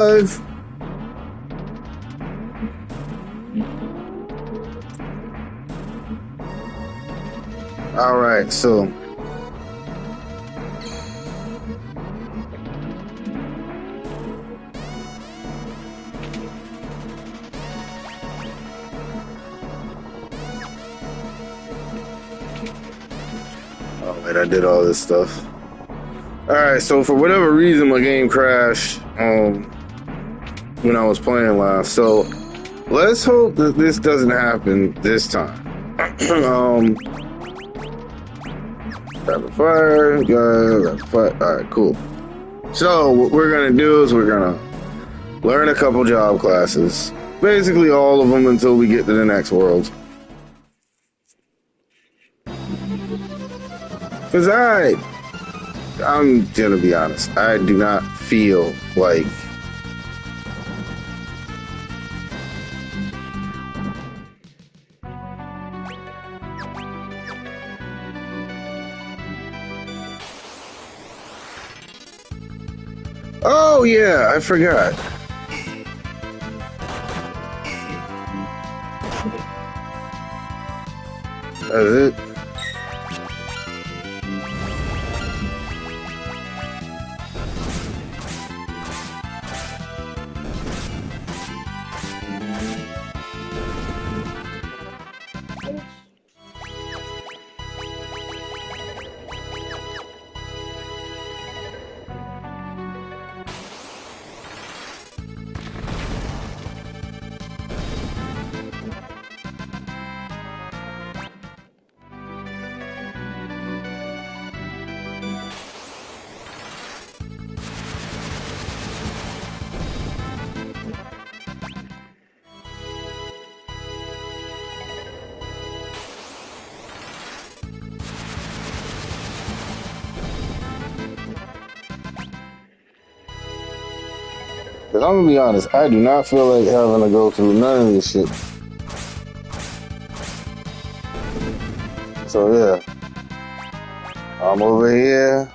Live. All right, so oh wait, I did all this stuff. All right, so for whatever reason, my game crashed when I was playing last. So let's hope that this doesn't happen this time. Rapid fire, rapid fire. All right, cool. So what we're gonna do is we're gonna learn a couple job classes, basically all of them until we get to the next world. Cause I'm gonna be honest, I do not feel like oh yeah, I forgot. That's it. Cause I'm gonna be honest, I do not feel like having to go through none of this shit. So yeah, I'm over here.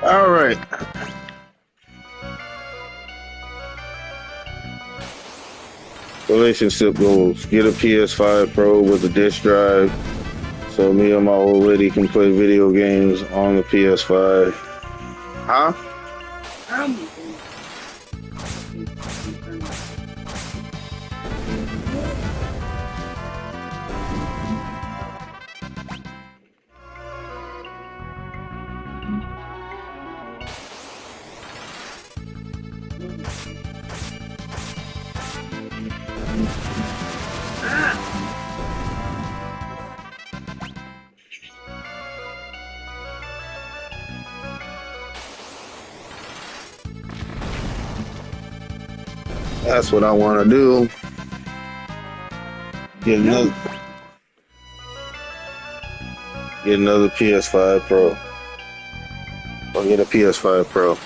All right. Relationship goals. Get a PS5 Pro with a disk drive so me and my old lady can play video games on the PS5. Huh? That's what I want to do. Get another PS5 Pro. Or get a PS5 Pro.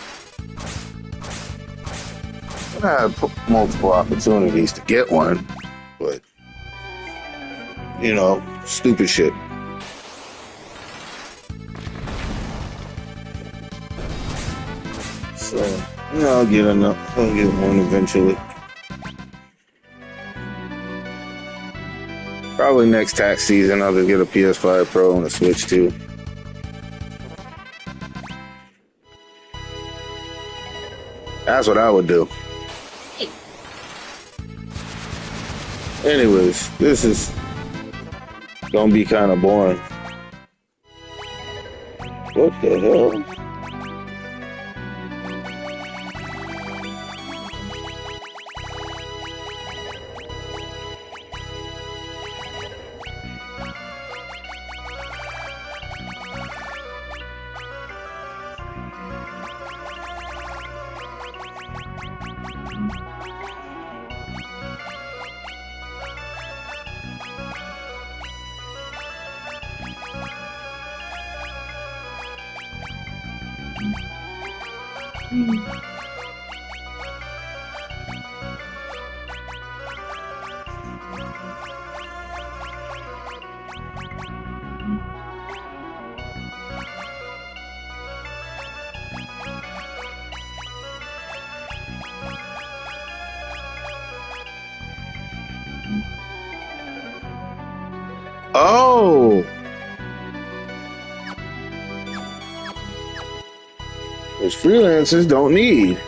I had multiple opportunities to get one, but stupid shit. So I'll get one eventually. Probably next tax season I'll just get a PS5 Pro and a Switch too. That's what I would do. Anyways, this is gonna be kind of boring. What the hell? Oh, which freelancers don't need.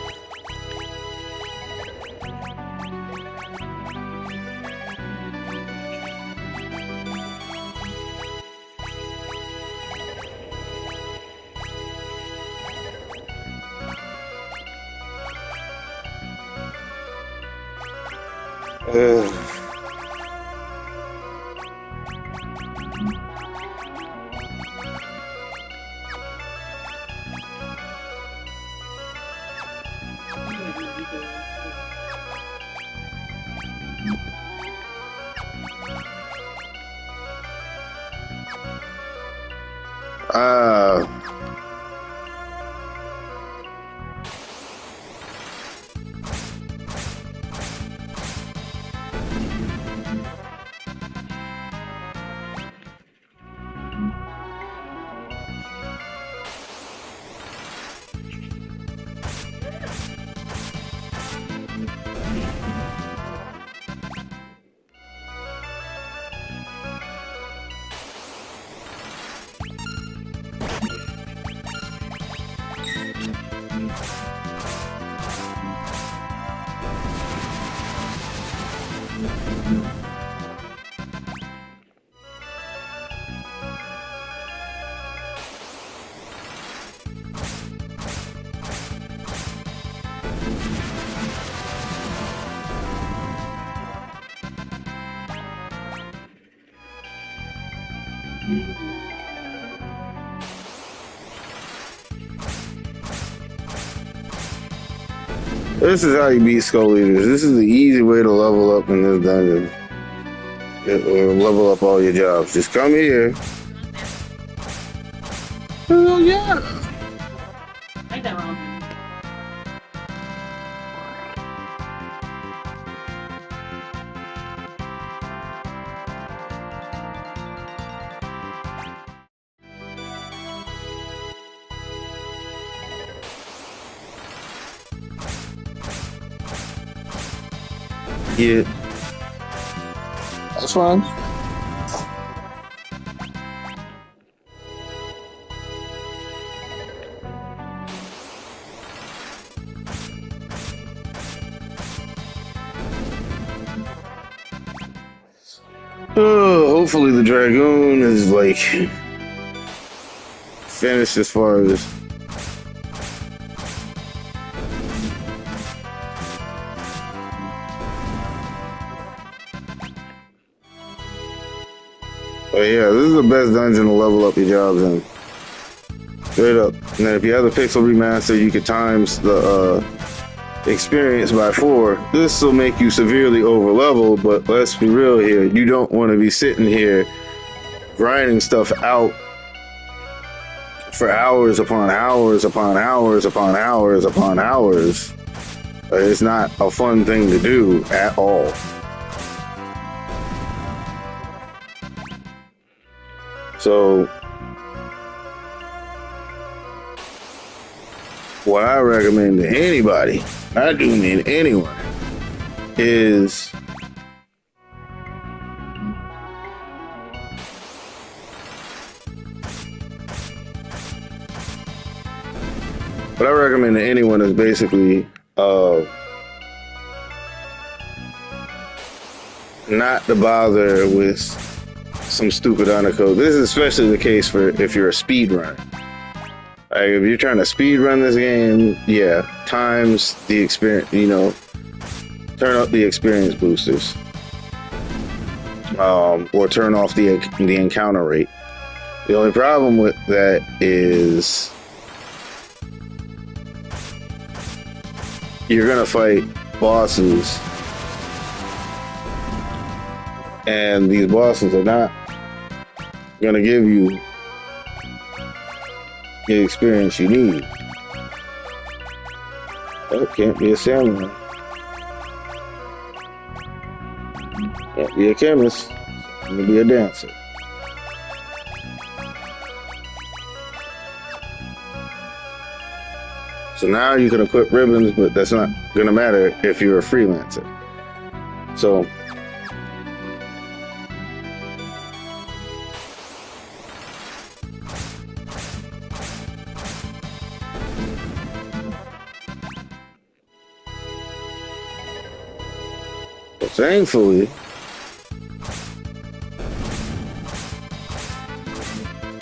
Uh, This is how you beat Skull Eaters. This is the easy way to level up in this dungeon. Or level up all your jobs. Just come here. Oh yeah. I got wrong. Yeah. That's fine. Hopefully the Dragoon is like finished as far as oh yeah, this is the best dungeon to level up your jobs in. Straight up. And then if you have the pixel remaster, you could times the experience by 4. This will make you severely over leveled, but let's be real here. You don't want to be sitting here grinding stuff out for hours upon hours upon hours upon hours upon hours. It's not a fun thing to do at all. So what I recommend to anybody, I do mean anyone, is what I recommend to anyone is basically not to bother with some stupid undercode. This is especially the case for if you're a speedrunner. Like if you're trying to speed run this game, yeah, times the experience, turn up the experience boosters, or turn off the encounter rate. The only problem with that is you're gonna fight bosses, and these bosses are not gonna give you the experience you need. That can't be a samurai. Can't be a chemist. I'm gonna be a dancer. So now you can equip ribbons, but that's not gonna matter if you're a freelancer. So thankfully,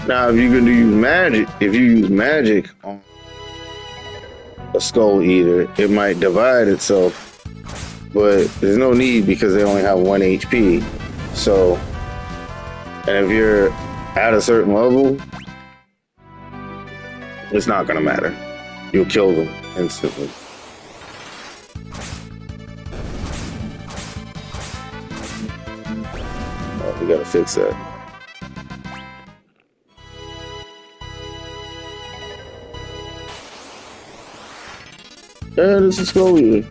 now if you're going to use magic on a Skull Eater, it might divide itself, but there's no need because they only have 1 HP. So, and if you're at a certain level, it's not going to matter. You'll kill them instantly. We gotta fix that. Yeah, this is Skull Eater.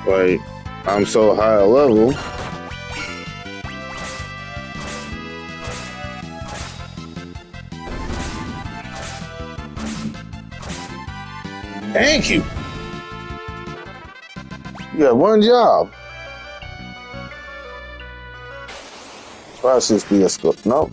Like, I'm so high a level. Thank you. You got one job. Try to be a scope. No.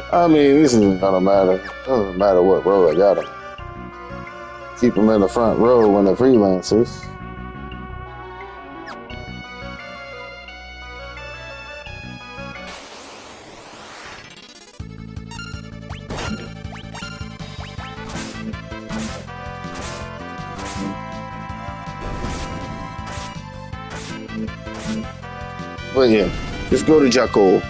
I mean, this isn't gonna matter. Doesn't matter what row I got them. Keep them in the front row when they're freelancers. But yeah, just go to Jackal.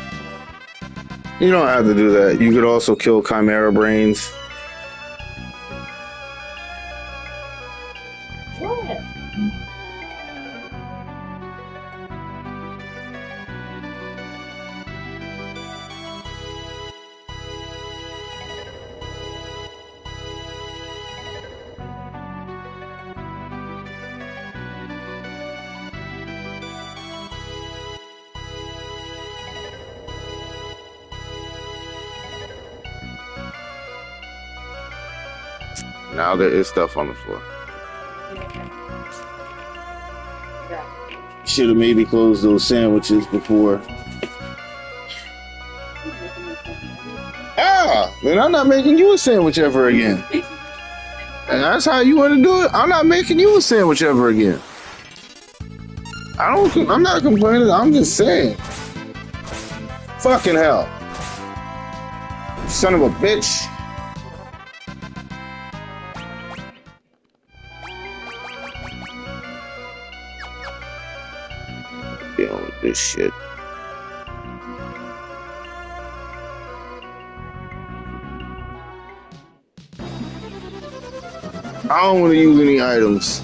You don't have to do that. You could also kill Chimera Brains. What? Now there is stuff on the floor. Should have maybe closed those sandwiches before. Ah, man, I'm not making you a sandwich ever again. And that's how you want to do it. I'm not making you a sandwich ever again. I'm not complaining. I'm just saying. Fucking hell. Son of a bitch. Dealing with this shit. I don't want to use any items.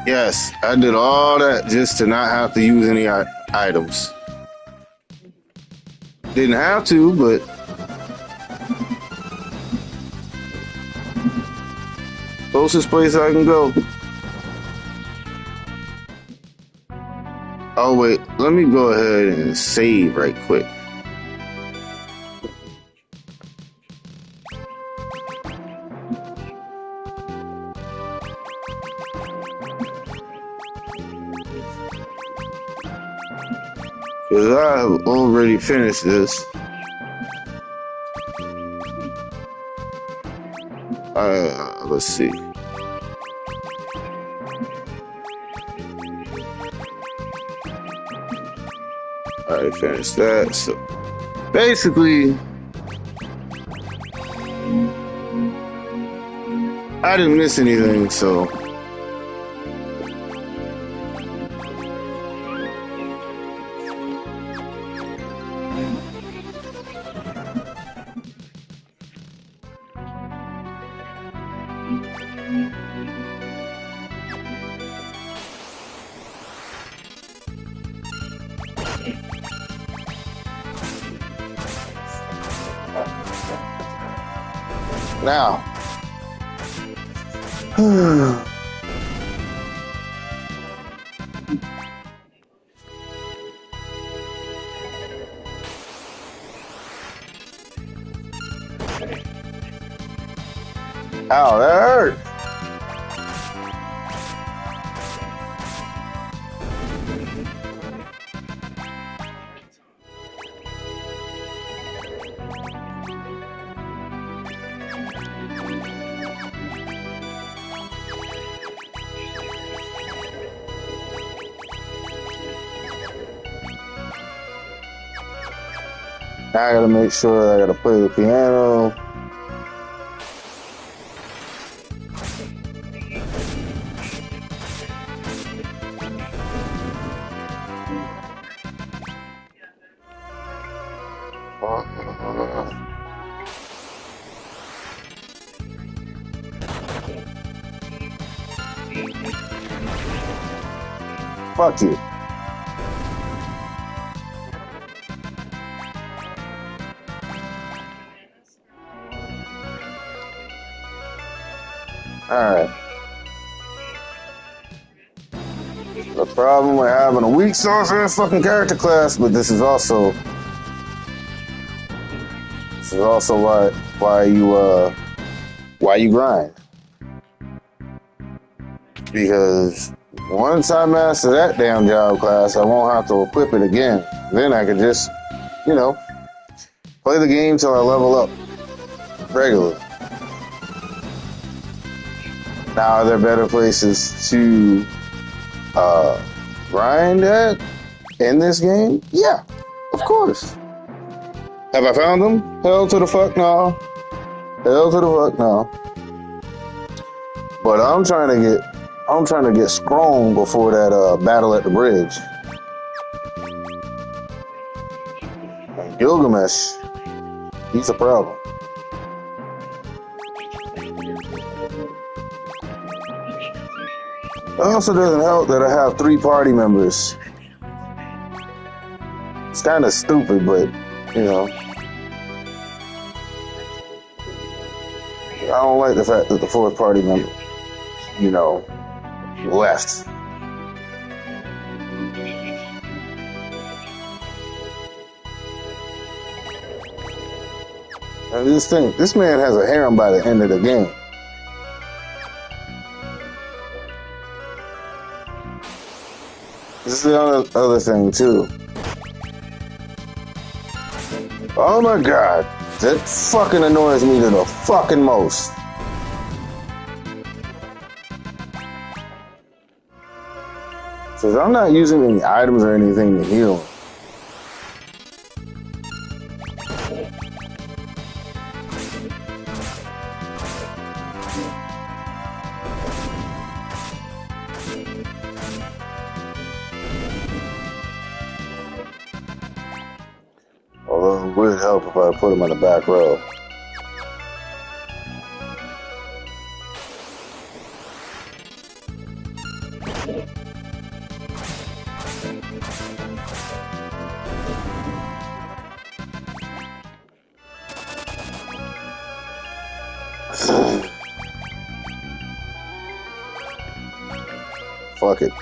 Yes, I did all that just to not have to use any items. Didn't have to, but closest place I can go. Oh wait, let me go ahead and save right quick. Because I have already finished this. Let's see. I finished that. So basically, I didn't miss anything, so. Now, ow, that hurt. Now I gotta make sure I gotta play the piano. Fuck you. Alright. The problem with having a weak sauce in fucking character class, but this is also why you why you grind? Because once I master that damn job class, I won't have to equip it again. Then I can just, you know, play the game till I level up regularly. Now, are there better places to grind at in this game? Yeah, of course. Have I found them? Hell to the fuck no. Hell to the fuck no. But I'm trying to get strong before that battle at the bridge. And Gilgamesh, he's a problem. It also doesn't help that I have 3 party members. It's kind of stupid, but you know, I don't like the fact that the 4th party member, you know, left. And this man has a harem by the end of the game. This is the other thing too. Oh my god, that fucking annoys me to the fucking most. Says I'm not using any items or anything to heal. Although it would help if I put him in the back row. Fuck it.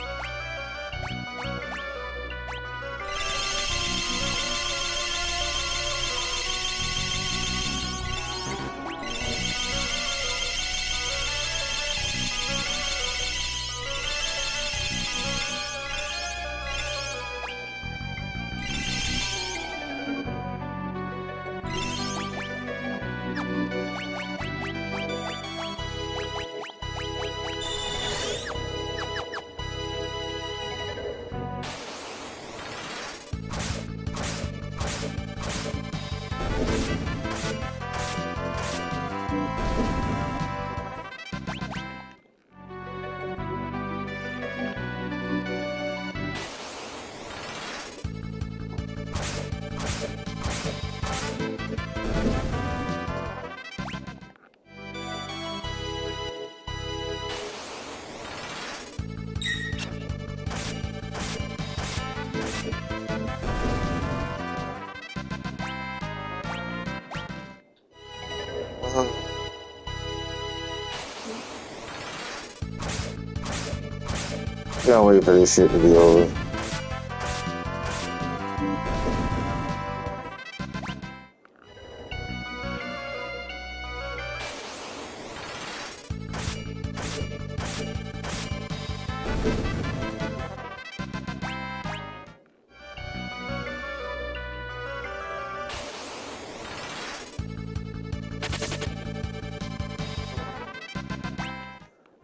Can't wait for this shit to be over.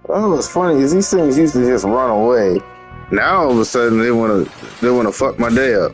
Oh, what's funny is these things used to just run away. Now all of a sudden they wanna fuck my day up.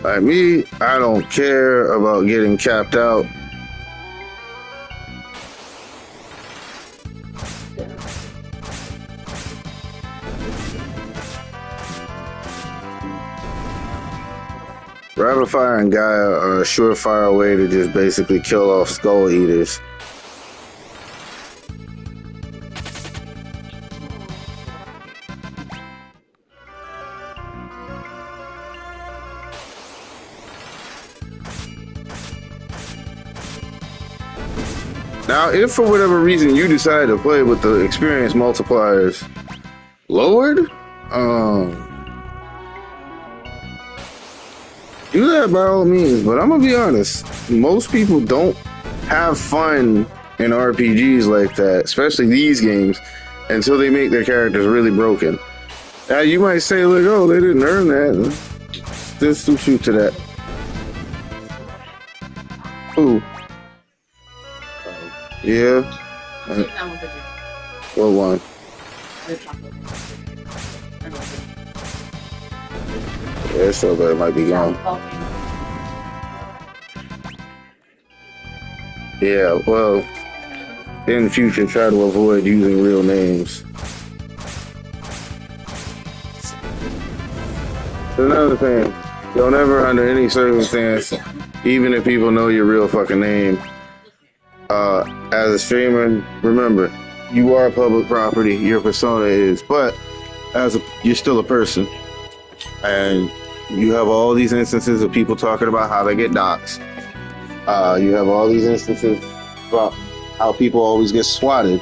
Like me, I don't care about getting capped out. Rapid Fire and Gaia are a surefire way to just basically kill off skull eaters. Now, if for whatever reason you decide to play with the experience multipliers lowered, do that by all means. But I'm gonna be honest, most people don't have fun in RPGs like that, especially these games, until they make their characters really broken. Now, you might say, like, oh, they didn't earn that. There's some truth to that. Ooh. Yeah. What one? Yeah, so that might be gone. Yeah, well, in the future, try to avoid using real names. Another thing, don't ever, under any circumstance, even if people know your real fucking name, as a streamer, remember, you are public property, your persona is, but you're still a person. And you have all these instances of people talking about how they get doxxed. You have all these instances about how people always get swatted.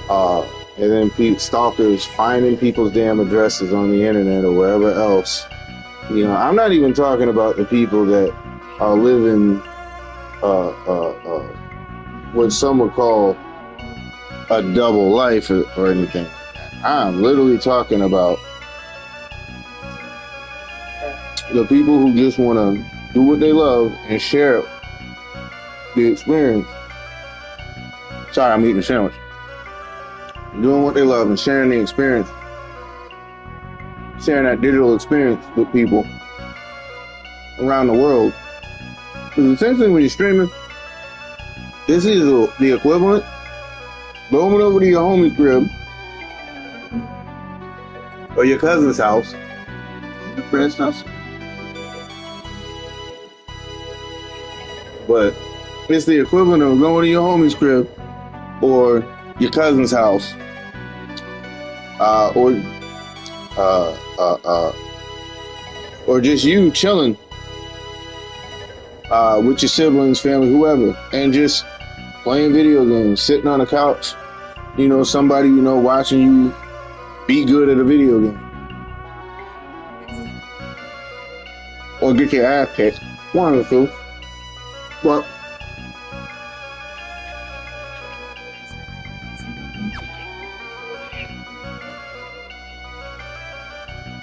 And then stalkers finding people's damn addresses on the internet or wherever else. You know, I'm not even talking about the people that are living what some would call a double life or anything. I'm literally talking about the people who just want to do what they love and share the experience. Sorry, I'm eating a sandwich. Doing what they love and sharing the experience. Sharing that digital experience with people around the world. Because essentially when you're streaming, this is the equivalent. Going over to your homie's crib or your cousin's house, your friend's house. But it's the equivalent of going to your homie's crib or your cousin's house, or just you chilling with your siblings, family, whoever, and just playing video games, sitting on a couch, you know, somebody you know watching you be good at a video game, or get your ass kicked, one of the two. But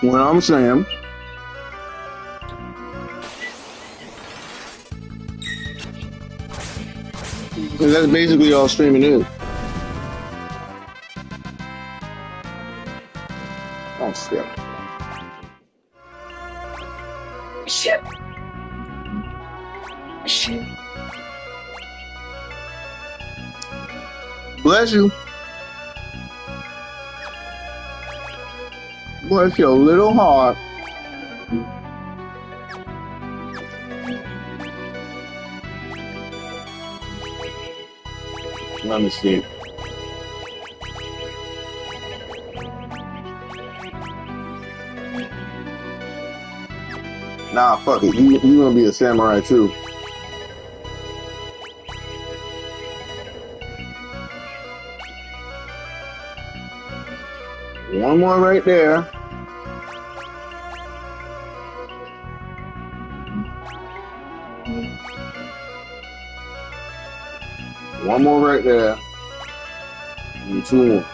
what I'm saying is that's basically all streaming is. Oh, shit. Shit. Shit. Bless you. Bless your little heart. Let me see. Nah, fuck it. You gonna be a samurai too. One more right there. One more right there. And two more.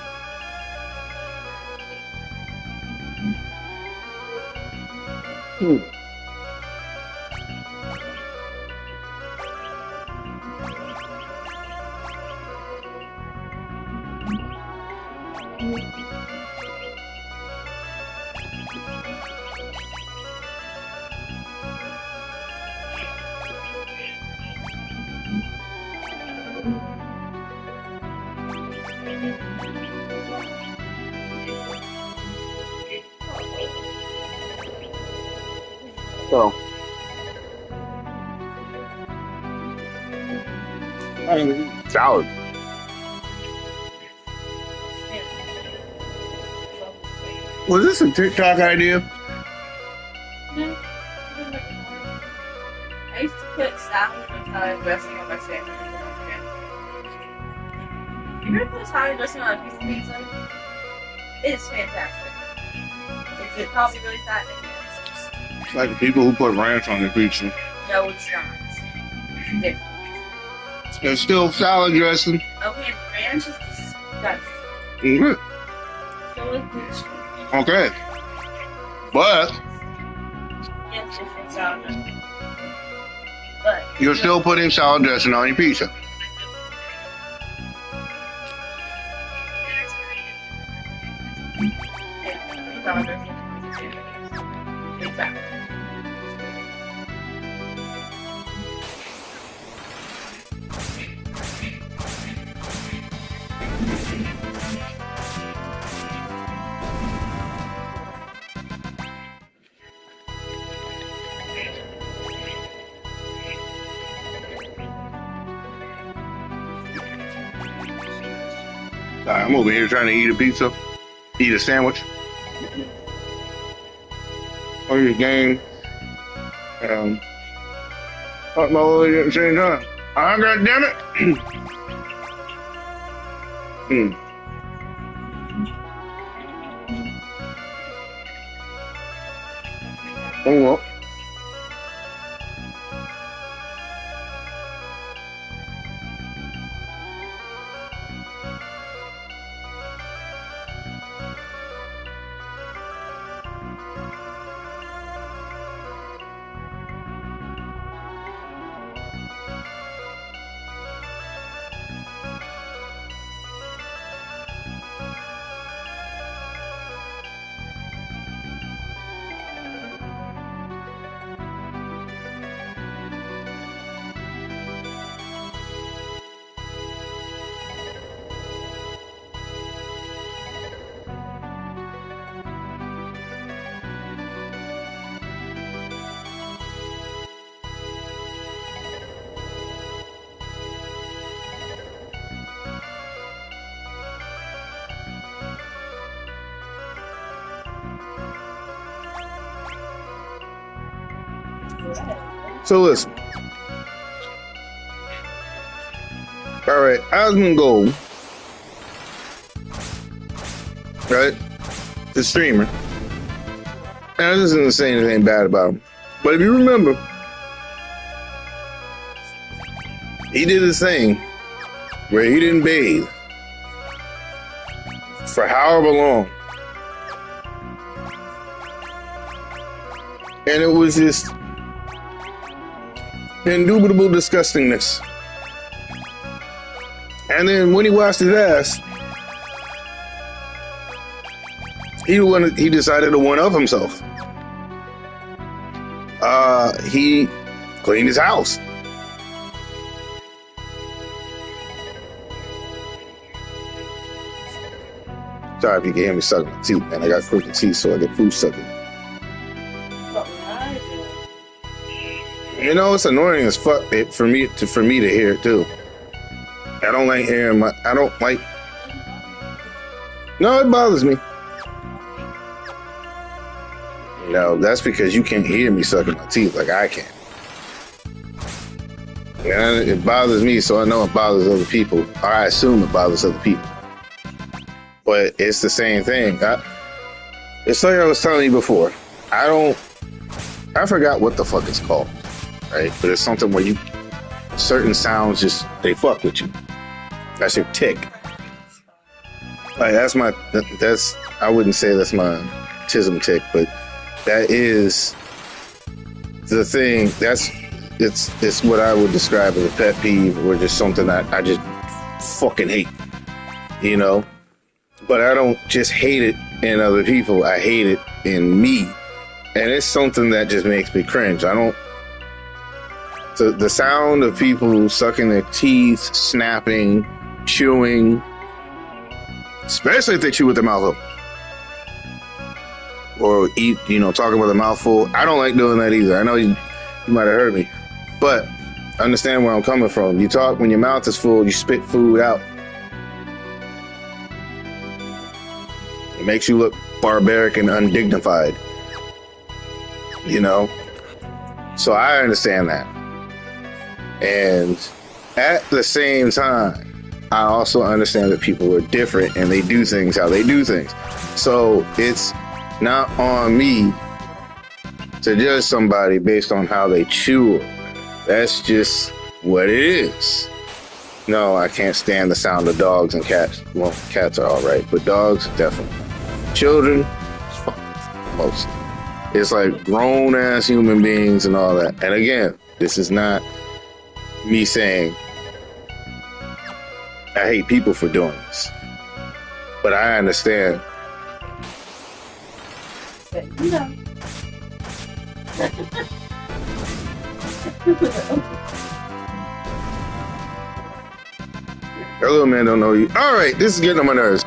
So, Salad. Was this a TikTok idea? I used to put salad and Italian dressing on my sandwich. You ever put Italian dressing on a piece of pizza? It's fantastic. Is it probably really fat? It's like the people who put ranch on their pizza. No, it's not. It's different. It's still salad dressing. Okay, ranch is disgusting. Mm-hmm. So is blue cheese. Okay. But Yes, it's salad dressing. But you're still putting salad dressing on your pizza. yeah, salad dressing. Exactly. I'm over here trying to eat a pizza, eat a sandwich, or eat a game. Fuck my lady at the same time. Ah, God damn it! Oh well. So listen. All right, Osmond Gold, right? The streamer. And this isn't saying anything bad about him. But if you remember, he did this thing where he didn't bathe for however long. And it was just indubitable disgustingness. And then when he washed his ass, he decided to one up himself. He cleaned his house. Sorry if you can hear me sucking my teeth, man. I got crooked teeth, so I get food sucking. You know, it's annoying as fuck for me to hear it too. I don't like hearing I don't like. No, it bothers me. No, that's because you can't hear me sucking my teeth like I can. And it bothers me, so I know it bothers other people. Or I assume it bothers other people. But it's the same thing. It's like I was telling you before. I forgot what the fuck it's called, right? But it's something where certain sounds they fuck with you. That's your tick. Like I wouldn't say that's my autism tick, but that is the thing. It's what I would describe as a pet peeve, or just something that I just fucking hate, you know? But I don't just hate it in other people. I hate it in me. And it's something that just makes me cringe. The sound of people sucking their teeth, snapping, chewing, especially if they chew with their mouth open. Or eat, talking with a mouthful. I don't like doing that either. I know you might have heard me. But understand where I'm coming from. You talk when your mouth is full, you spit food out. It makes you look barbaric and undignified. You know? So I understand that. And at the same time, I also understand that people are different and they do things how they do things. So it's not on me to judge somebody based on how they chew. That's just what it is. No, I can't stand the sound of dogs and cats. Well, cats are all right, but dogs, definitely. Children, most. It's like grown-ass human beings and all that. And again, this is not me saying I hate people for doing this. But I understand. No. That little man don't know you. All right, this is getting on my nerves.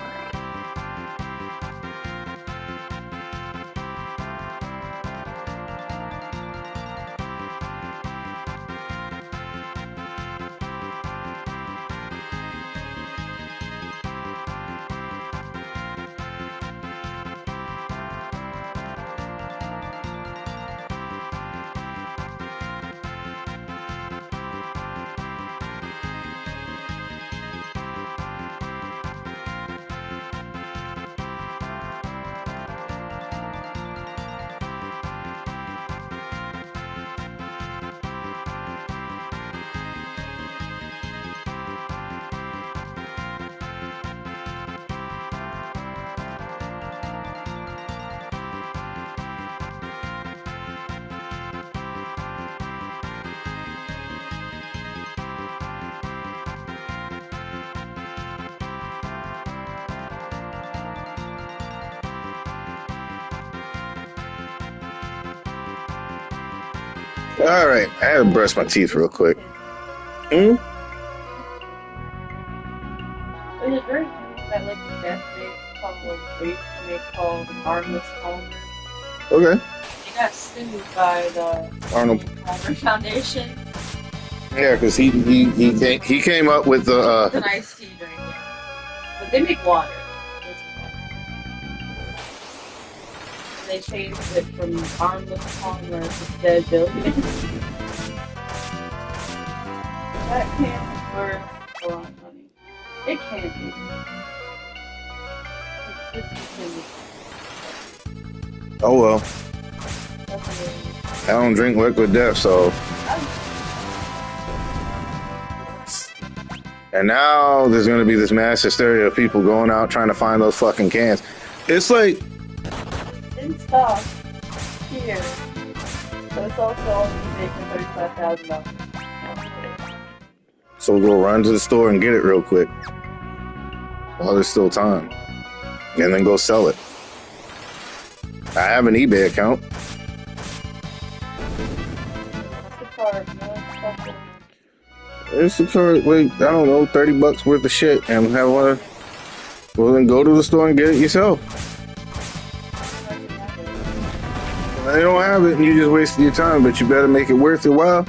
All right, I had to brush my teeth real quick. There's a drink that like the best makes called called Armless Palmer. Okay. He got sued by the Arnold Palmer Foundation. Yeah, because he came up with the It's an iced tea drink, yeah. But they make water. And they changed it from Armless Palmer to Dead Billion. That can be worth a lot of money. It can be. oh well. I don't drink liquid death, so. And now there's going to be this mass hysteria of people going out trying to find those fucking cans. It's like in stock here, but it's also on eBay for $35,000. So we'll go run to the store and get it real quick while there's still time, and then go sell it. I have an eBay account. It's a card, like, I don't know, $30 worth of shit, and have one. Well, then go to the store and get it yourself. Well, they don't have it, and you just wasted your time. But you better make it worth your while.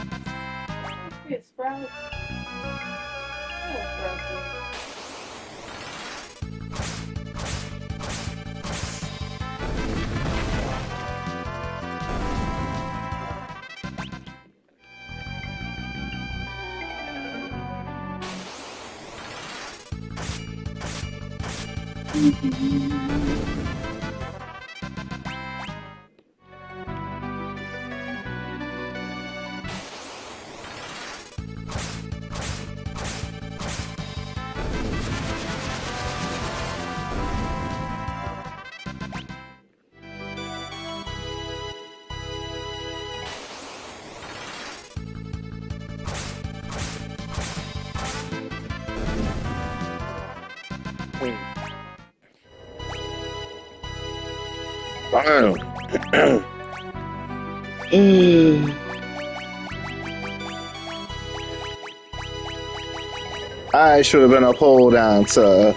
I should have been a pole dancer.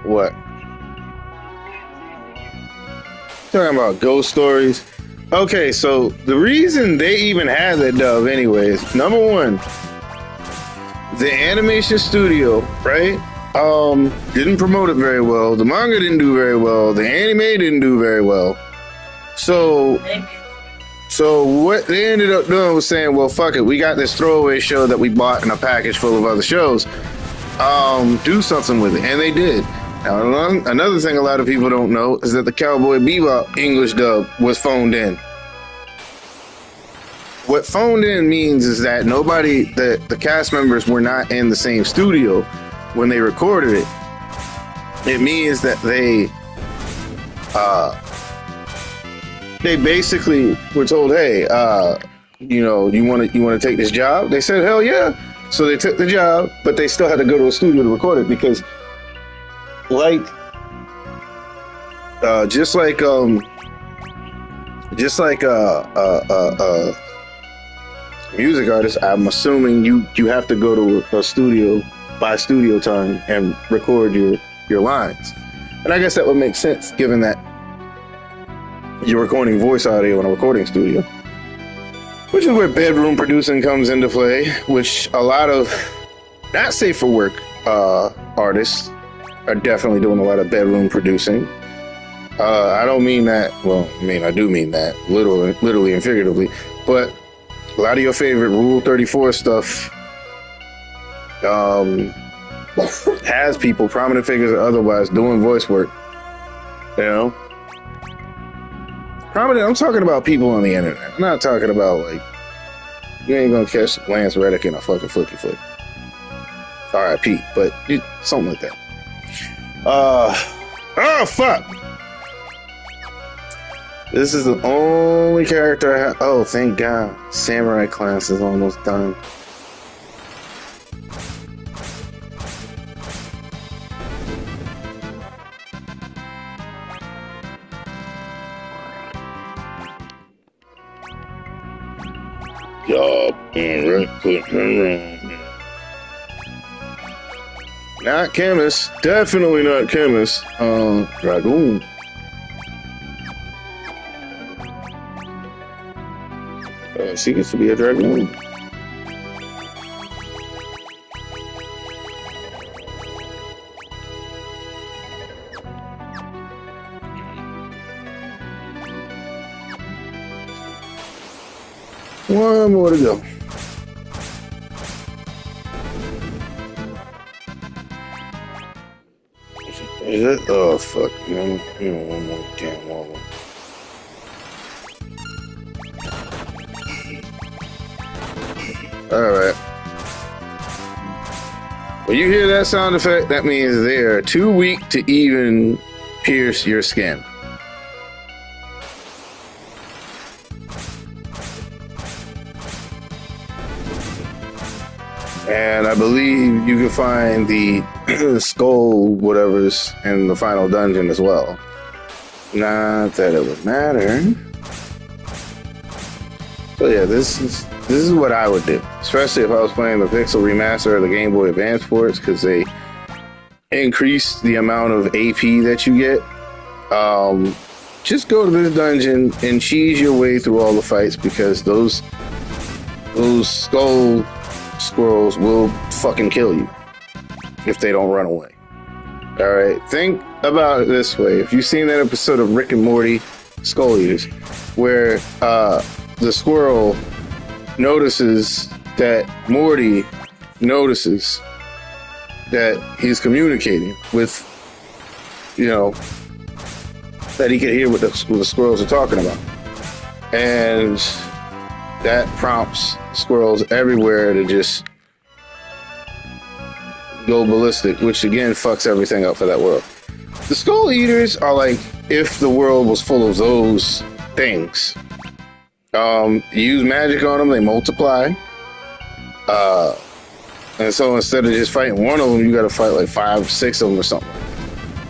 What? Talking about ghost stories. Okay, so the reason they even had that dub, anyways, number one, the animation studio, right? Didn't promote it very well. The manga didn't do very well. The anime didn't do very well. So, so what they ended up doing was saying, well, fuck it, we got this throwaway show that we bought in a package full of other shows. Do something with it, and they did. Now, another thing a lot of people don't know is that the Cowboy Bebop English dub was phoned in. What phoned in means is that the cast members were not in the same studio when they recorded it. It means that they basically were told, hey, you want to take this job? They said, hell yeah. So they took the job, but they still had to go to a studio to record it because, just like music artist, I'm assuming you have to go to a studio by studio time and record your lines. And I guess that would make sense given that you're recording voice audio in a recording studio. Which is where bedroom producing comes into play, which a lot of not safe for work artists are definitely doing a lot of bedroom producing. I don't mean that, well, I mean, I do mean that, literally and figuratively, but a lot of your favorite Rule 34 stuff has people, prominent figures or otherwise, doing voice work. You know? Prominent, I'm talking about people on the internet. I'm not talking about, like, you ain't gonna catch Lance Reddick in a fucking flicky flick. R.I.P., but something like that. Oh, fuck! This is the only character I have. Oh, thank God. Samurai class is almost done. Job and not chemist. Definitely not chemist. Dragoon. She gets to be a dragoon. One more to go. Is it? Oh, fuck. One more damn one. Alright. When you hear that sound effect, that means they are too weak to even pierce your skin. And I believe you can find the skull whatever's in the final dungeon as well. Not that it would matter. So yeah, this is what I would do, especially if I was playing the Pixel Remaster or the Game Boy Advance ports, because they increase the amount of AP that you get. Just go to this dungeon and cheese your way through all the fights, because those skull squirrels will fucking kill you if they don't run away. Alright, think about it this way. If you've seen that episode of Rick and Morty, Skull Eaters, where the squirrel notices that Morty notices that he's communicating with, that he can hear what the squirrels are talking about. And that prompts squirrels everywhere to just go ballistic, which again fucks everything up for that world. The Skull Eaters are like if the world was full of those things. You use magic on them, they multiply. And so instead of just fighting one of them, you gotta fight like 5, 6 of them or something.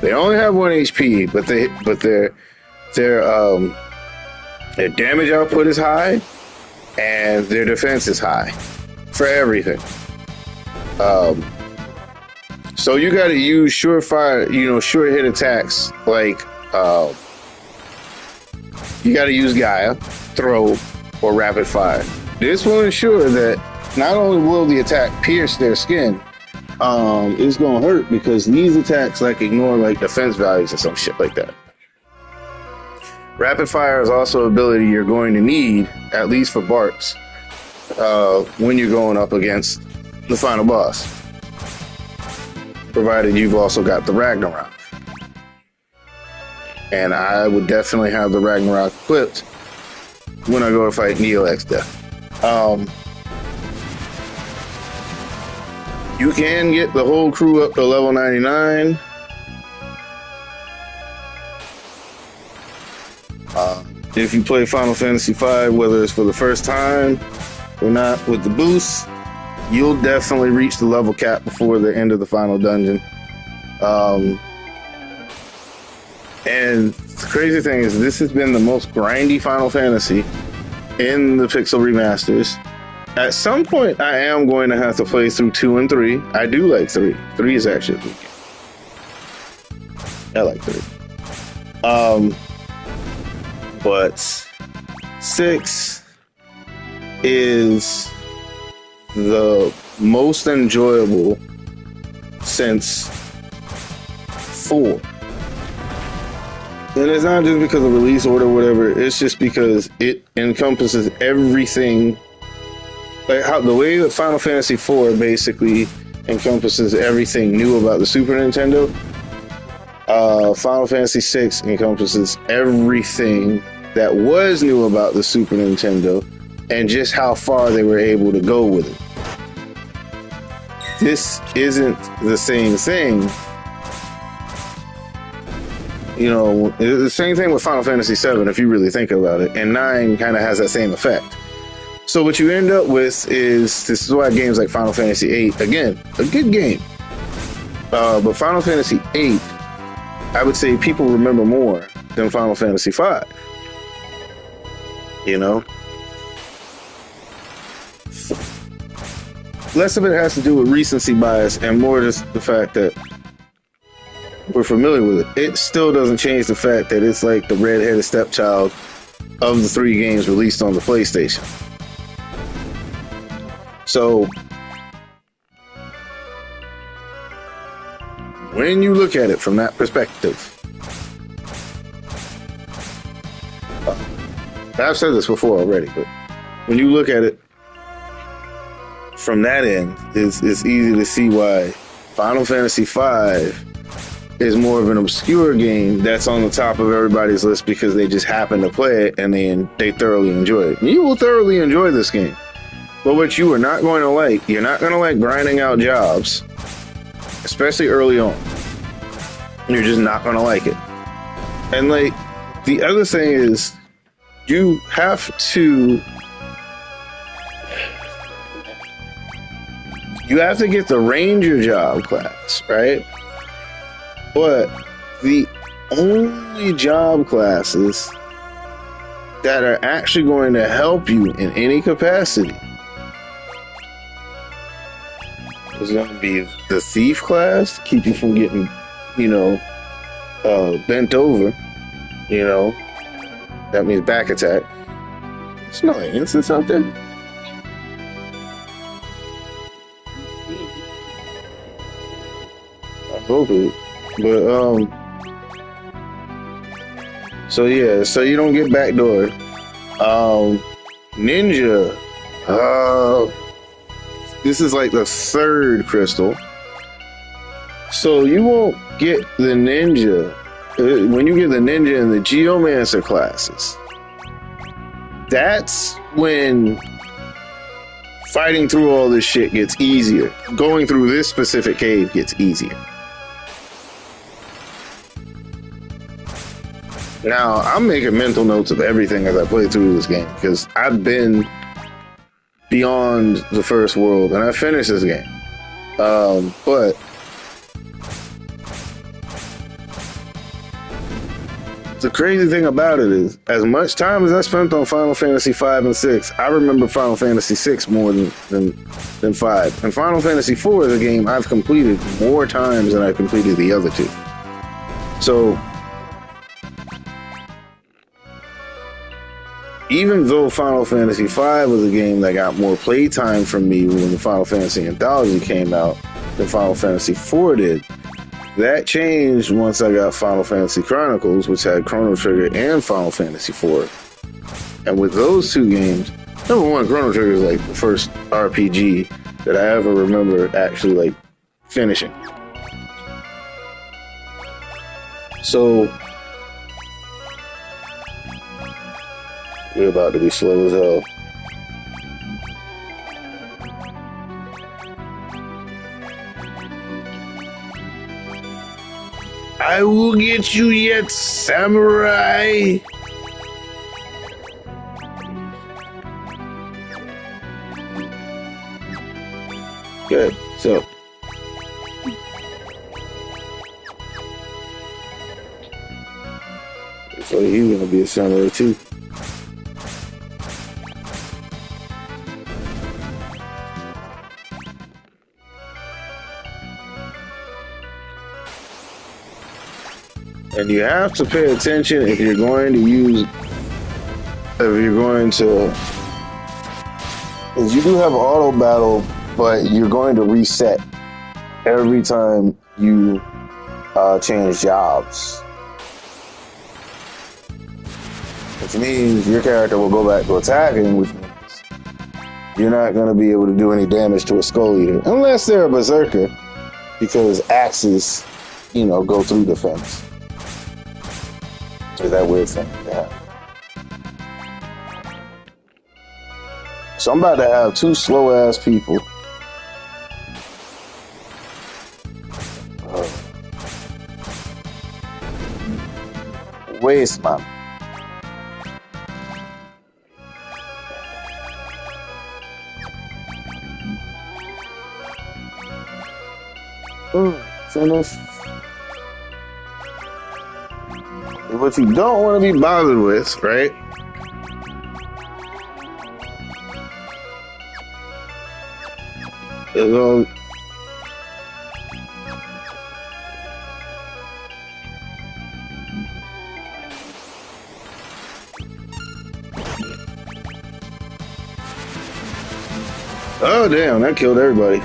They only have 1 HP, but their damage output is high, and their defense is high for everything. So you gotta use surefire, sure hit attacks like you got to use Gaia, throw, or rapid fire. This will ensure that not only will the attack pierce their skin, it's gonna hurt because these attacks like ignore like defense values or some shit like that. Rapid fire is also an ability you're going to need, at least for Barks, when you're going up against the final boss. Provided you've also got the Ragnarok. And I would definitely have the Ragnarok equipped when I go to fight Neo X Death. You can get the whole crew up to level 99. If you play Final Fantasy V, whether it's for the first time or not with the boost, you'll definitely reach the level cap before the end of the final dungeon. And the crazy thing is, this has been the most grindy Final Fantasy in the Pixel remasters. At some point, I am going to have to play through 2 and 3. I do like 3. 3 is actually good. I like 3. But 6 is the most enjoyable since 4. And it's not just because of release order or whatever, it's just because it encompasses everything. Like how the way that Final Fantasy IV basically encompasses everything new about the Super Nintendo, Final Fantasy VI encompasses everything that was new about the Super Nintendo and just how far they were able to go with it. This isn't the same thing. You know, the same thing with Final Fantasy VII, if you really think about it, and 9 kind of has that same effect. So what you end up with is, this is why games like Final Fantasy VIII, again, a good game, but Final Fantasy VIII, I would say people remember more than Final Fantasy V. You know? Less of it has to do with recency bias and more just the fact that we're familiar with it. It still doesn't change the fact that it's like the redheaded stepchild of the 3 games released on the PlayStation. So, when you look at it from that perspective, I've said this before already, but when you look at it from that end, it's easy to see why Final Fantasy V is more of an obscure game that's on the top of everybody's list because they just happen to play it and they thoroughly enjoy it. You will thoroughly enjoy this game. But what you are not going to like, you're not going to like grinding out jobs, especially early on. You're just not going to like it. And like, the other thing is, you have to get the Ranger job class, right? But the only job classes that are actually going to help you in any capacity is going to be the Thief class to keep you from getting, bent over. That means back attack. There's no instance out there. I hope it. But, so you don't get backdoored. Ninja, this is like the 3rd crystal. So you won't get the ninja, when you get the ninja and the geomancer classes, that's when fighting through all this shit gets easier. Going through this specific cave gets easier. Now, I'm making mental notes of everything as I play through this game because I've been beyond the first world and I finished this game. But the crazy thing about it is, as much time as I spent on Final Fantasy V and 6, I remember Final Fantasy 6 more than 5. And Final Fantasy 4 is a game I've completed more times than I completed the other 2. So even though Final Fantasy V was a game that got more playtime from me when the Final Fantasy Anthology came out than Final Fantasy IV did, that changed once I got Final Fantasy Chronicles, which had Chrono Trigger and Final Fantasy IV. And with those two games, number one, Chrono Trigger is like the first RPG that I ever remember actually like finishing. So we're about to be slow as hell. I will get you yet, samurai. Good. So he's gonna be a samurai too. And you have to pay attention if you're going to, because you do have auto battle, but you're going to reset every time you change jobs. Which means your character will go back to attacking, which means you're not going to be able to do any damage to a Skull Eater. Unless they're a Berserker, because axes, go through defense. Is that weird thing to have. So I'm about to have two slow ass people. Waste man. Finish. What you don't want to be bothered with, right? Is all. Oh damn! That killed everybody.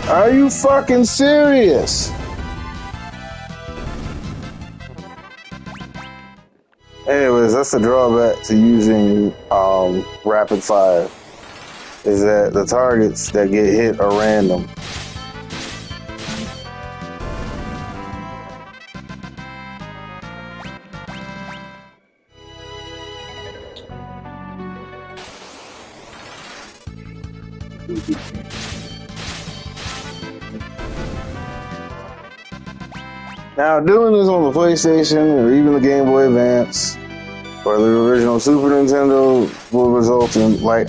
Are you fucking serious? Anyways, that's the drawback to using rapid fire, is that the targets that get hit are random. Now, doing this on the PlayStation or even the Game Boy Advance or the original Super Nintendo will result in, my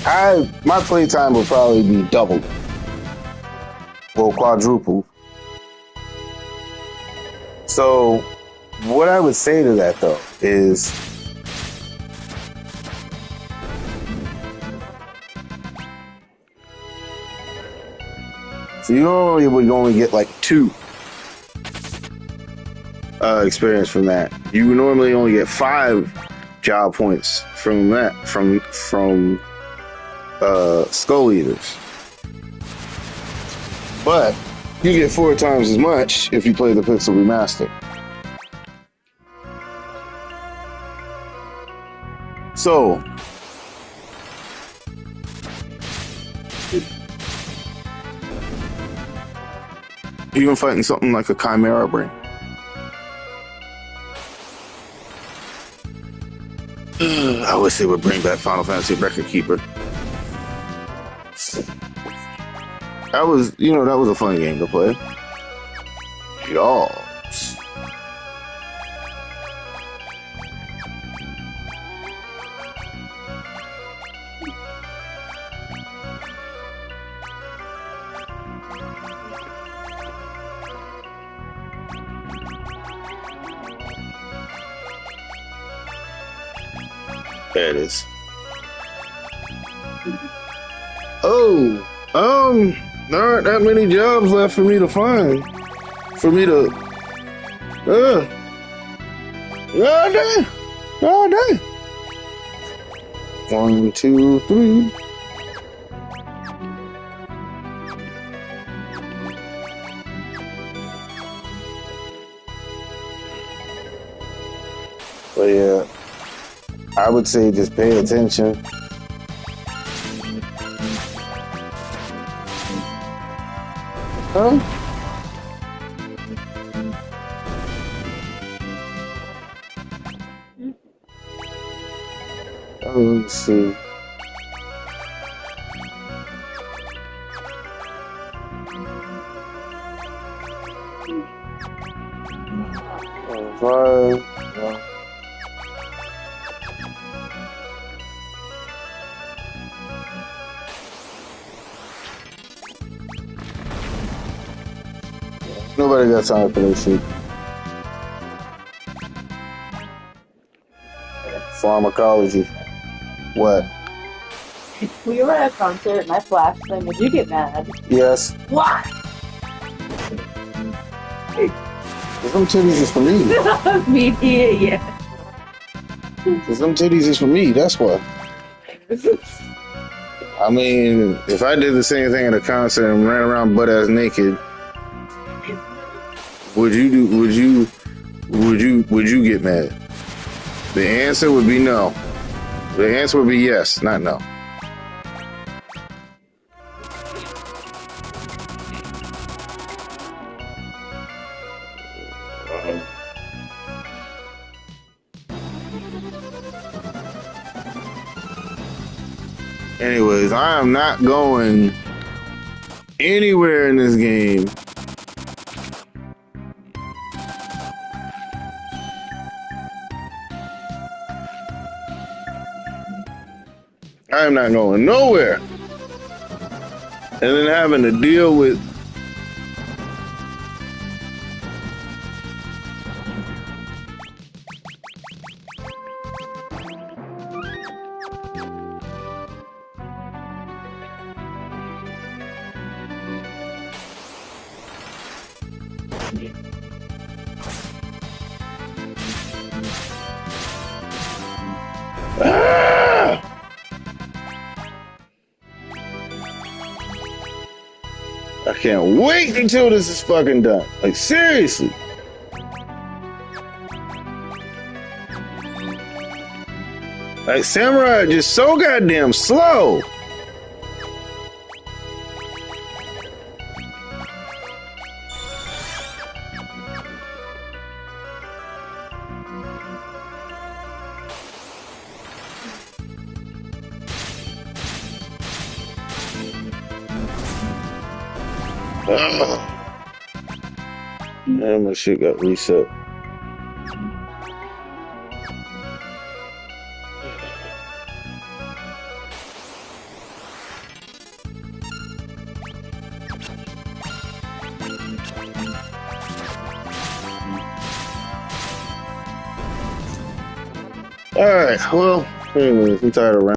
playtime will probably be doubled. Well, quadrupled. So, what I would say to that, though, is so you normally would only get like 2 experience from that. You normally only get 5 job points from that, from Skull Eaters. But you get 4 times as much if you play the Pixel Remaster. So even fighting something like a Chimera Brain. I wish they would bring back Final Fantasy Record Keeper. That was, that was a fun game to play. Jaws. There it is. Oh, there aren't that many jobs left for me to find. For me to, all day, all day. 1, 2, 3. But yeah, I would say just pay attention. Huh? Oh, let's see. Five. No. Nobody got time for this shit. Pharmacology. What? We were at a concert and I flashed them. Did you get mad? Yes. Why? Them titties is for me. Me, yeah. Cause them titties is for me. That's why. I mean, if I did the same thing at a concert and ran around butt ass naked, would you get mad? The answer would be no. The answer would be yes, not no. Anyways, I am not going anywhere in this game. I am not going nowhere. And then having to deal with I can't wait until this is fucking done. Like, seriously. Like, Samurai are just so goddamn slow. And my shit got reset. Alright, well, anyways, we tired of around.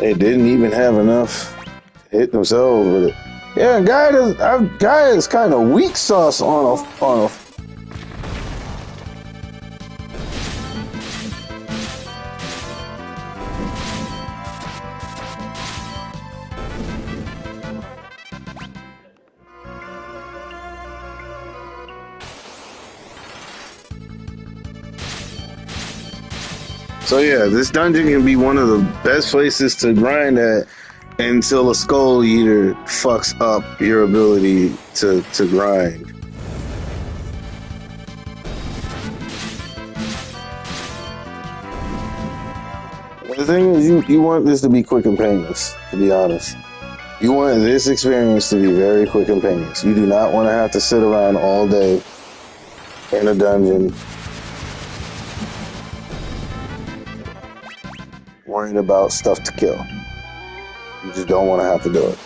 They didn't even have enough to hit themselves with it. Yeah, guy is kind of weak sauce on a. So yeah, this dungeon can be one of the best places to grind at until a skull eater fucks up your ability to grind. The thing is, you want this to be quick and painless, to be honest. You want this experience to be very quick and painless. You do not want to have to sit around all day in a dungeon worrying about stuff to kill. You just don't want to have to do it.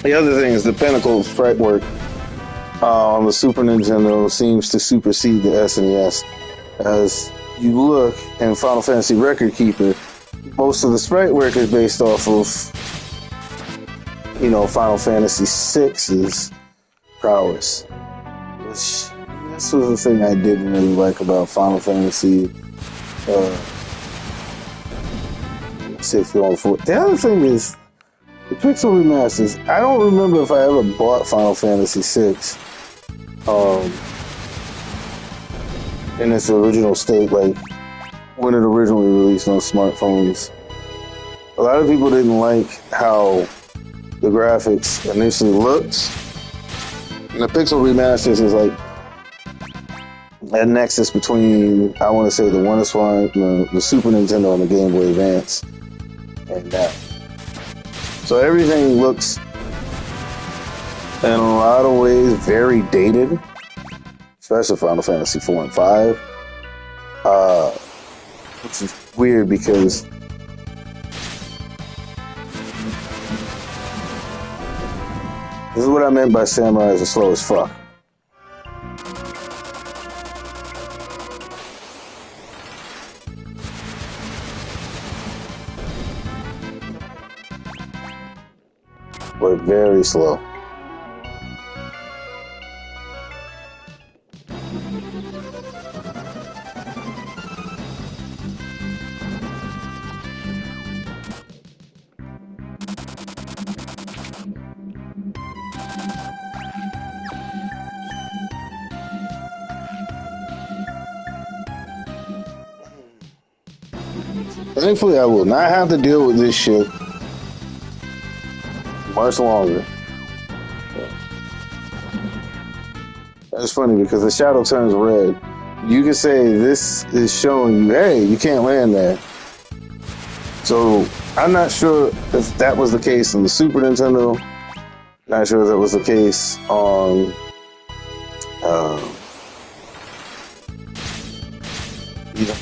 The other thing is the Pinnacle sprite work on the Super Nintendo seems to supersede the SNES. As you look in Final Fantasy Record Keeper, most of the sprite work is based off of, Final Fantasy VI's prowess. Which, this was the thing I didn't really like about Final Fantasy 6 going forward. The other thing is, the Pixel remasters. I don't remember if I ever bought Final Fantasy VI in its original state, like when it originally released on smartphones. A lot of people didn't like how the graphics initially looked. And the Pixel remasters is like that nexus between, I want to say, the the Super Nintendo and the Game Boy Advance, and that. So everything looks, in a lot of ways, very dated, especially Final Fantasy 4 and 5, which is weird because this is what I meant by samurais are slow as fuck. But very slow. Thankfully, I will not have to deal with this shit much longer. That's funny because the shadow turns red. You can say this is showing you, hey, you can't land there. So I'm not sure if that was the case on the Super Nintendo. Not sure if that was the case on you know,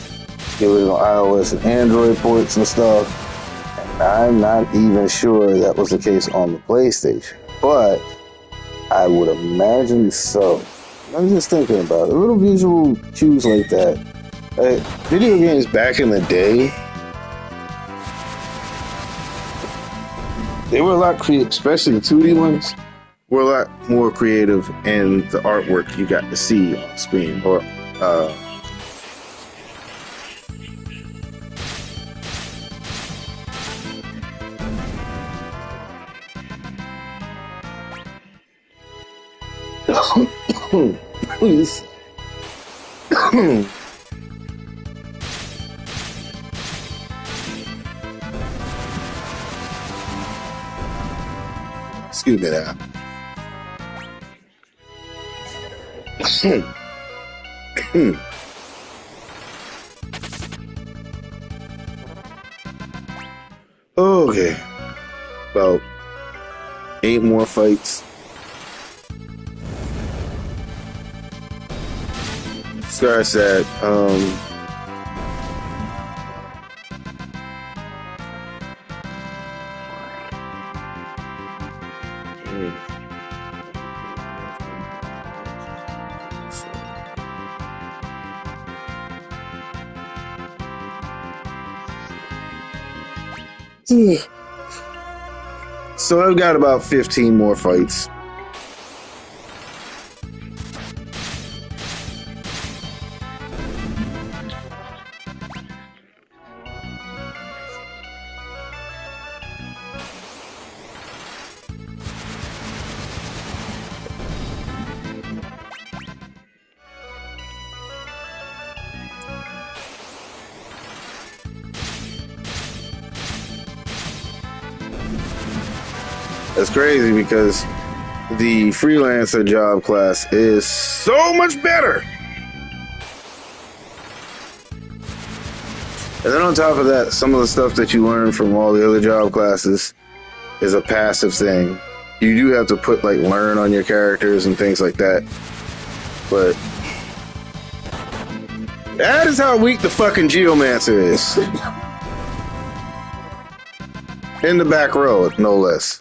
the original iOS and Android ports and stuff. And I'm not even sure that was the case on the PlayStation. But I would imagine so. I'm just thinking about it. Little visual cues like that. Video games back in the day, they were a lot creative, especially the 2D ones, were a lot more creative in the artwork you got to see on screen. Or, please. Excuse me now. Okay. About 8 more fights. Starts at so I've got about 15 more fights. That's crazy because the freelancer job class is so much better. And then on top of that, some of the stuff that you learn from all the other job classes is a passive thing. You do have to put like learn on your characters and things like that. But that is how weak the fucking Geomancer is. In the back row, no less.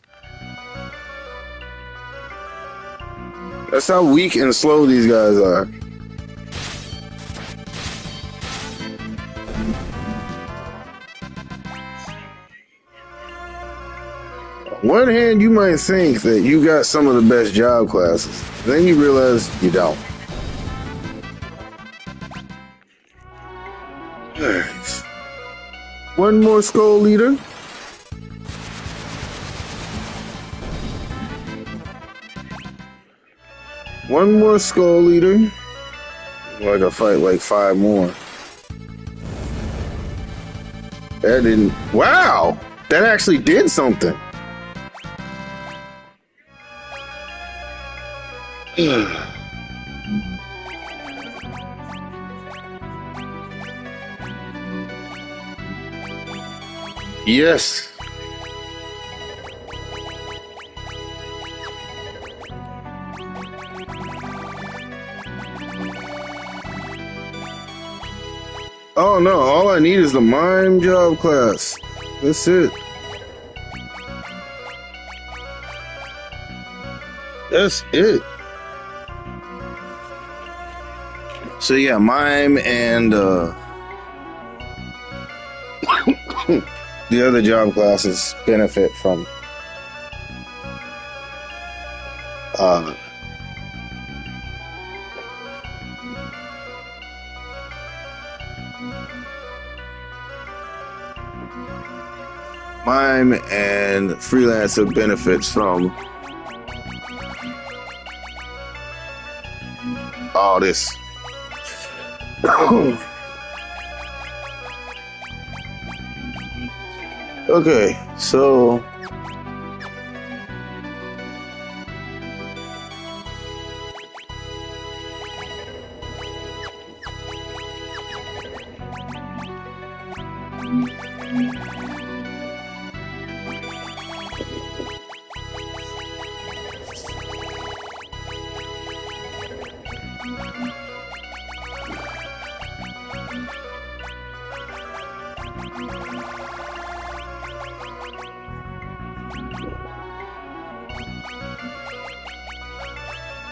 That's how weak and slow these guys are. On one hand, you might think that you got some of the best job classes. Then you realize you don't. Alright. One more skull leader. One more skull leader. Like a fight like 5 more. That didn't... Wow! That actually did something. Yes. Oh no, all I need is the mime job class. That's it. That's it. So yeah, mime and the other job classes benefit from mime and freelancer benefits from all this. Okay, so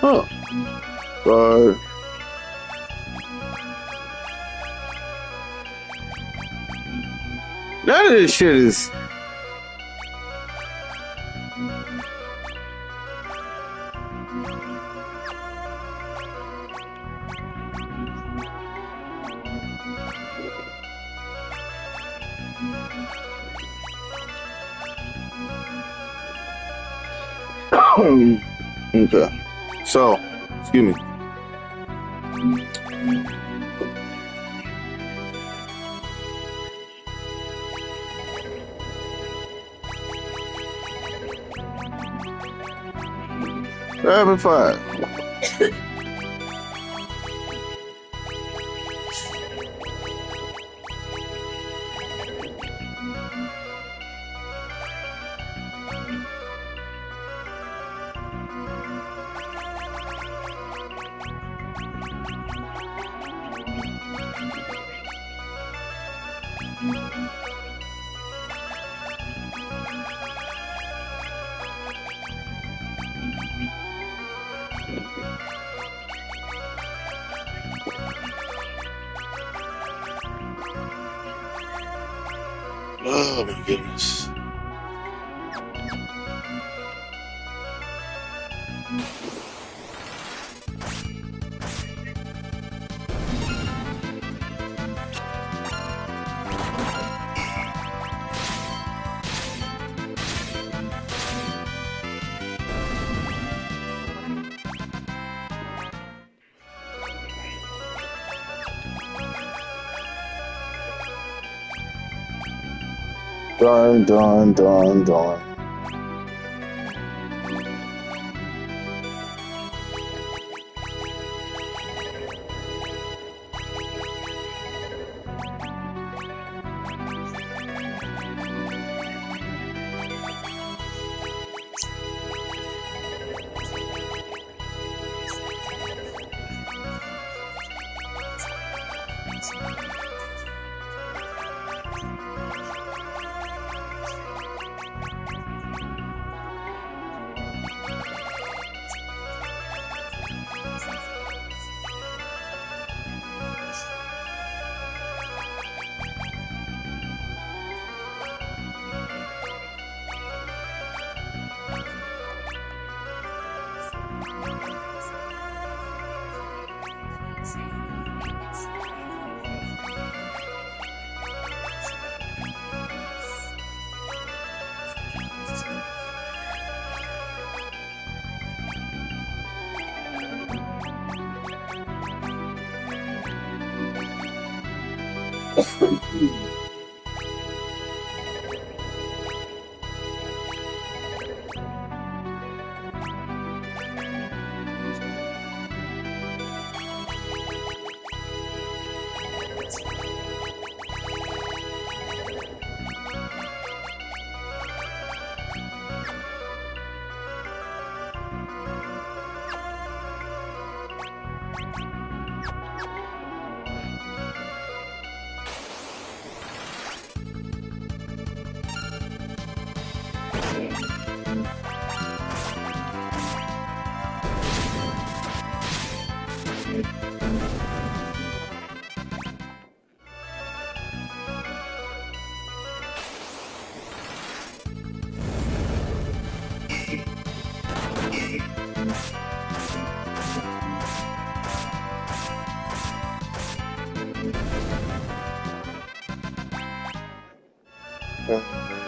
Huh. But none of this shit is. Okay. So, excuse me. Rapid fire. Oh my goodness. Darn, darn, darn, darn.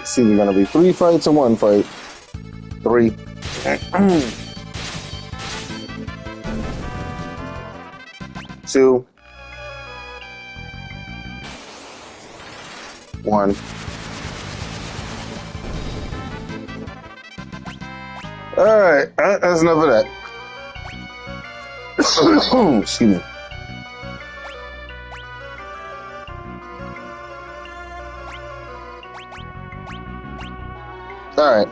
It's either gonna be 3 fights or 1 fight. 3. 2. 1. Alright, that's enough of that. Excuse me. Alright.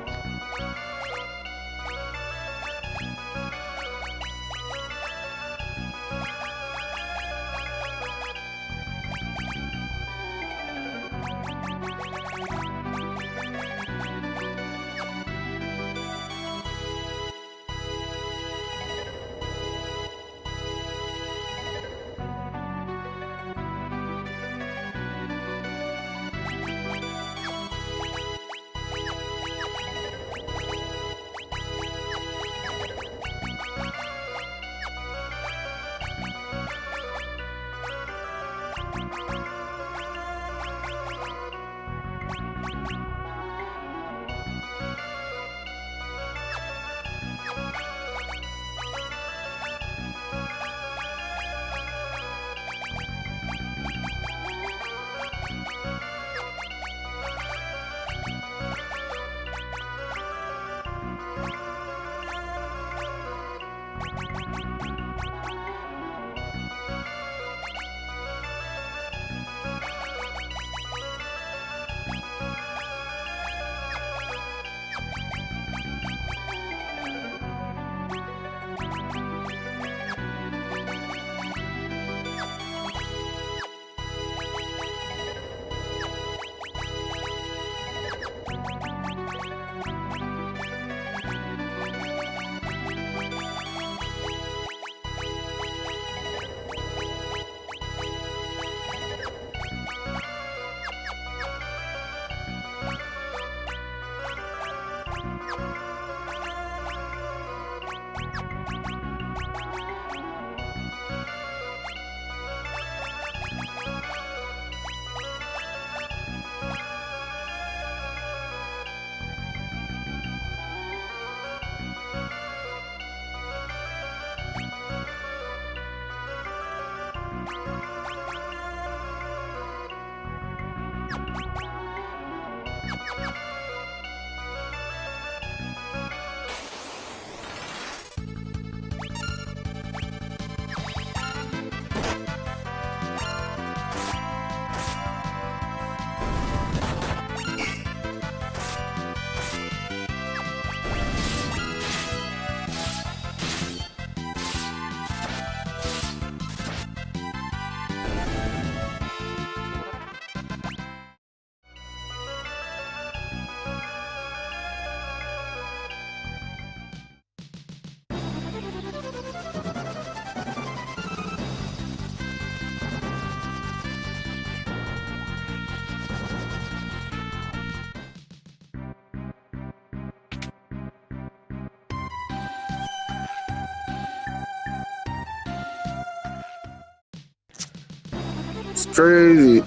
It's crazy.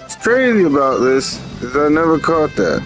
It's crazy about this is I never caught that.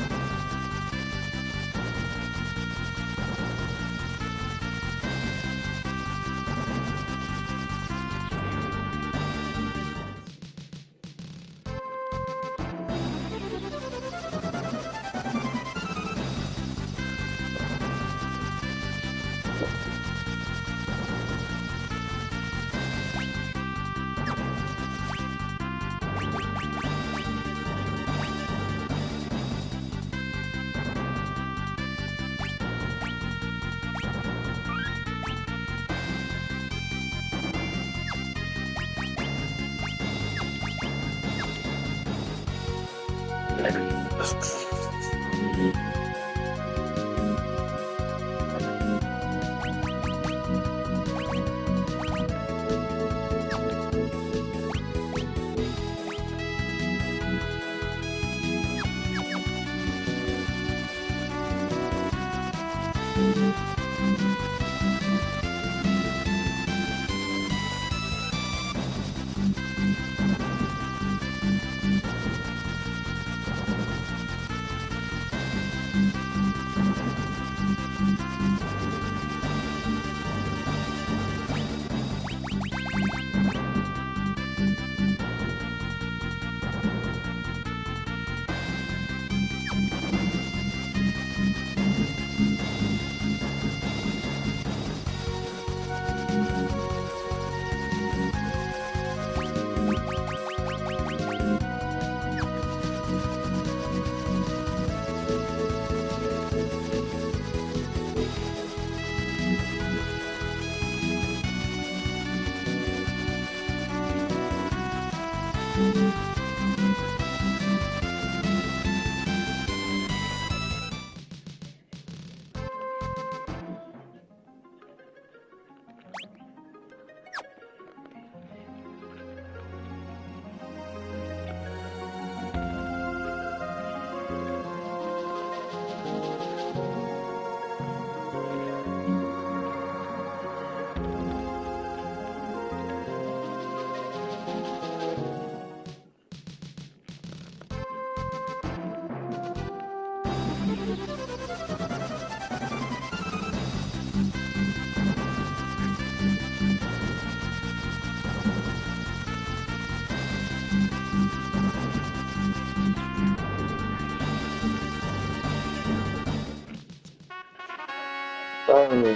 Oh,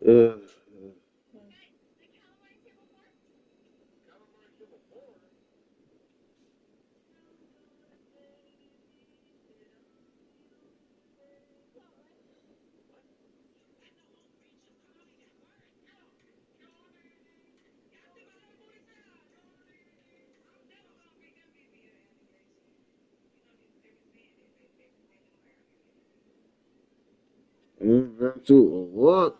uh, we've been through a lot.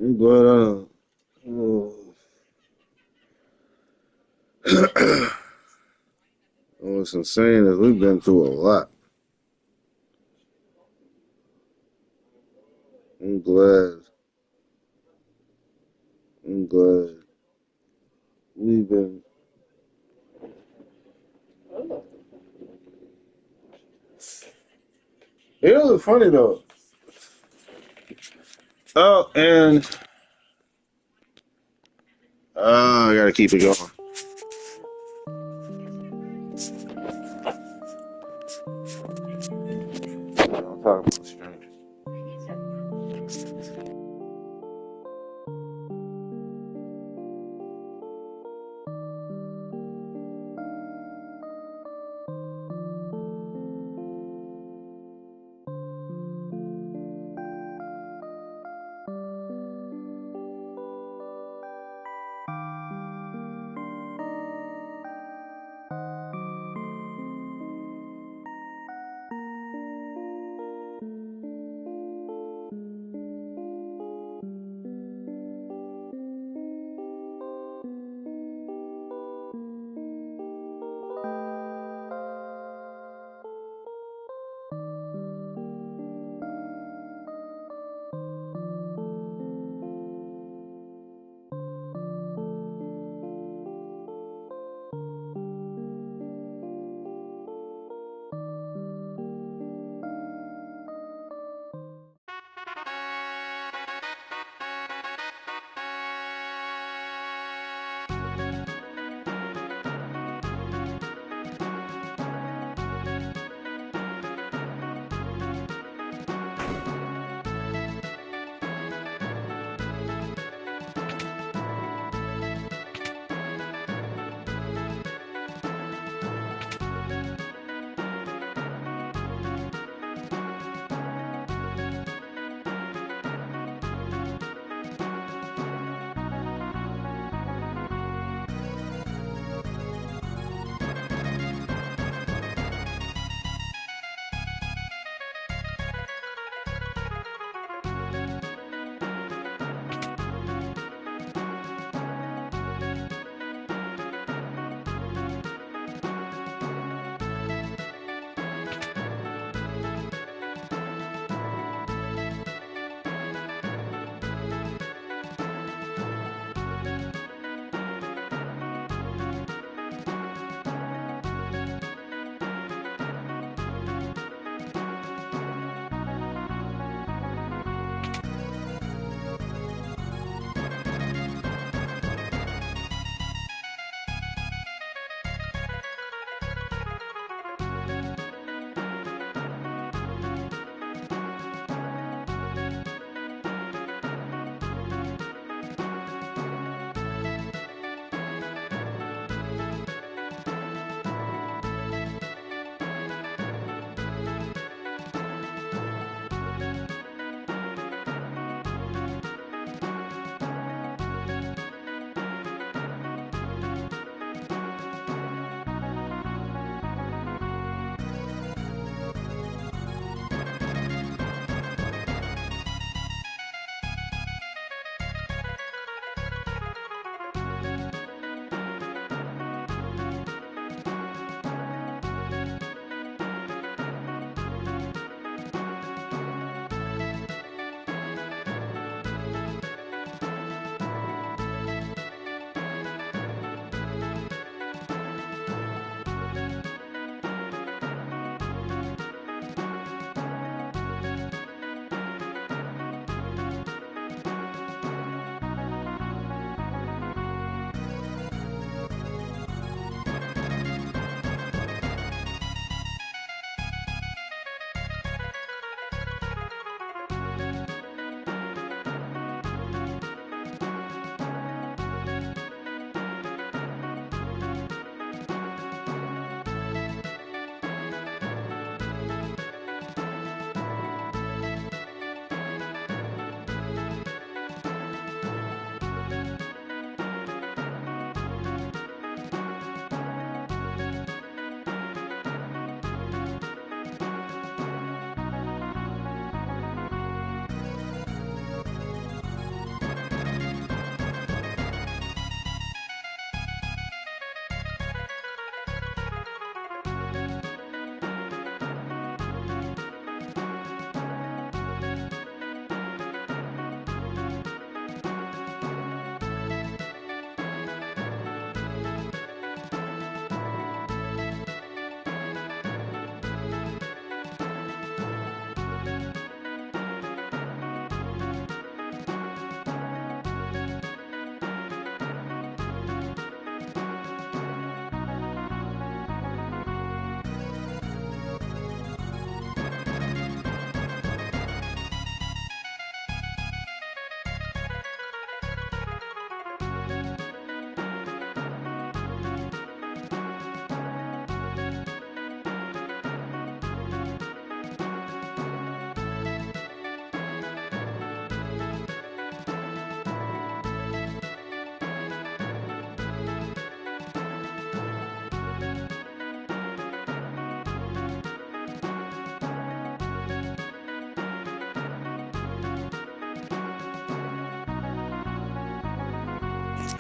I'm glad I. Oh, what's insane is we've been through a lot. I'm glad. I'm glad we've been. It was funny though. Oh, and I gotta keep it going. I'm talking about strength.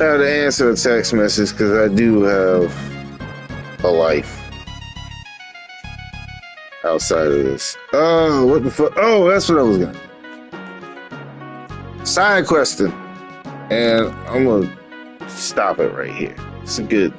have to answer a text message because I do have a life outside of this. Oh, what the fuck? Oh, that's what I was gonna. Side question, and I'm gonna stop it right here. It's a good